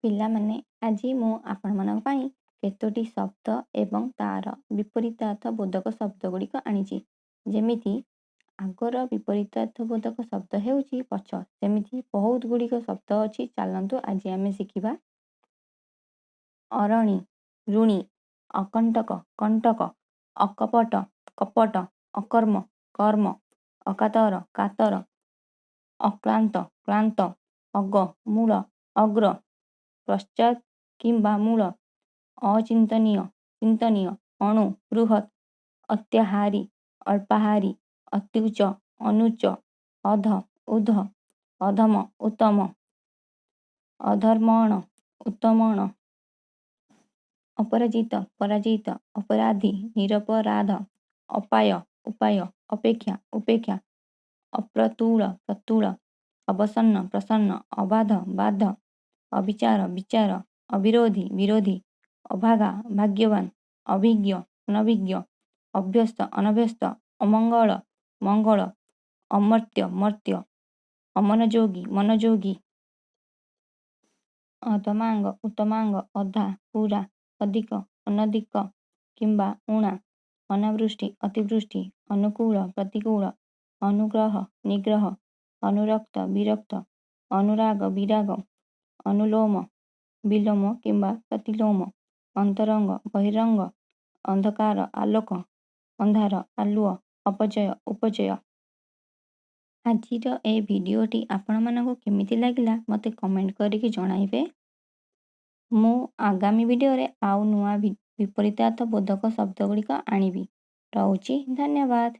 ପିଲାମାନେ ଆଜି ମୁଁ ଆପଣମାନଙ୍କ ପାଇଁ କେତୋଟି ଶବ୍ଦ ଏବଂ ତାର ବିପରୀତାର୍ଥ ବୋଧକ ଶବ୍ଦ ଗୁଡ଼ିକ ଆଣିଛି। ଯେମିତି ଆଗର ବିପରୀତାର୍ଥ ବୋଧକ ଶବ୍ଦ ହେଉଛି ପଛ, ସେମିତି ବହୁତ ଗୁଡ଼ିକ ଶବ୍ଦ ଅଛି। ଚାଲନ୍ତୁ ଆଜି ଆମେ ଶିଖିବା। ଅରଣି, ଋଣୀ, ଅକଣ୍ଟକ, କଣ୍ଟକ, ଅକପଟ, କପଟ, ଅକର୍ମ, କର୍ମ, ଅକାତର, କାତର, ଅକ୍ଳାନ୍ତ, କ୍ଳାନ୍ତ, ଅଗ, ମୂଳ, ଅଗ୍ର, ପଶ୍ଚାତ୍ କିମ୍ବା ମୂଳ, ଅଚିନ୍ତନୀୟ, ଚିନ୍ତନୀୟ, ଅଣୁ, ବୃହତ୍, ଅତ୍ୟାହାରୀ, ଅଳ୍ପାହାରୀ, ଅତ୍ୟୁଚ୍ଚ, ଅନୁଚ୍ଚ, ଅଧ, ଊର୍ଦ୍ଧ୍ୱ, ଅଧମ, ଉତ୍ତମ, ଅଧର୍ମଣ, ଉତ୍ତମଣ, ଅପରାଜିତ, ପରାଜିତ, ଅପରାଧୀ, ନିରପରାଧ, ଅପାୟ, ଉପାୟ, ଅପେକ୍ଷା, ଉପେକ୍ଷା, ଅପ୍ରତୁଳ, ପ୍ରତୁଳ, ଅବସନ୍ନ, ପ୍ରସନ୍ନ, ଅବାଧ, ବାଧ, ଅବିଚାର, ବିଚାର, ଅବିରୋଧୀ, ବିରୋଧୀ, ଅଭାଗା, ଭାଗ୍ୟବାନ, ଅଭିଜ୍ଞ, ଅନଭିଜ୍ଞ, ଅଭ୍ୟସ୍ତ, ଅନଭ୍ୟସ୍ତ, ଅମଙ୍ଗଳ, ମଙ୍ଗଳ, ଅମର୍ତ୍ୟ, ମର୍ତ୍ୟ, ଅମନୋଯୋଗୀ, ମନୋଯୋଗୀ, ଅଧମାଙ୍ଗ, ଉତ୍ତମାଙ୍ଗ, ଅଧା, ପୂରା, ଅଧିକ, ଅନଧିକ କିମ୍ବା ଊଣା, ଅନାବୃଷ୍ଟି, ଅତିବୃଷ୍ଟି, ଅନୁକୂଳ, ପ୍ରତିକୂଳ, ଅନୁଗ୍ରହ, ନିଗ୍ରହ, ଅନୁରକ୍ତ, ବିରକ୍ତ, ଅନୁରାଗ, ବିରାଗ, ଅନୁଲୋମ, ବିଲୋମ କିମ୍ବା ପ୍ରତିଲୋମ, ଅନ୍ତରଙ୍ଗ, ବହିରଙ୍ଗ, ଅନ୍ଧକାର, ଆଲୋକ, ଅନ୍ଧାର, ଆଲୁଅ, ଅପଚୟ, ଉପଚୟ। ଆଜିର ଏ ଭିଡ଼ିଓଟି ଆପଣମାନଙ୍କୁ କେମିତି ଲାଗିଲା ମୋତେ କମେଣ୍ଟ କରିକି ଜଣାଇବେ। ମୁଁ ଆଗାମୀ ଭିଡ଼ିଓରେ ଆଉ ନୂଆ ବିପରୀତାର୍ଥ ବୋଧକ ଶବ୍ଦ ଗୁଡ଼ିକ ଆଣିବି। ରହୁଛି, ଧନ୍ୟବାଦ।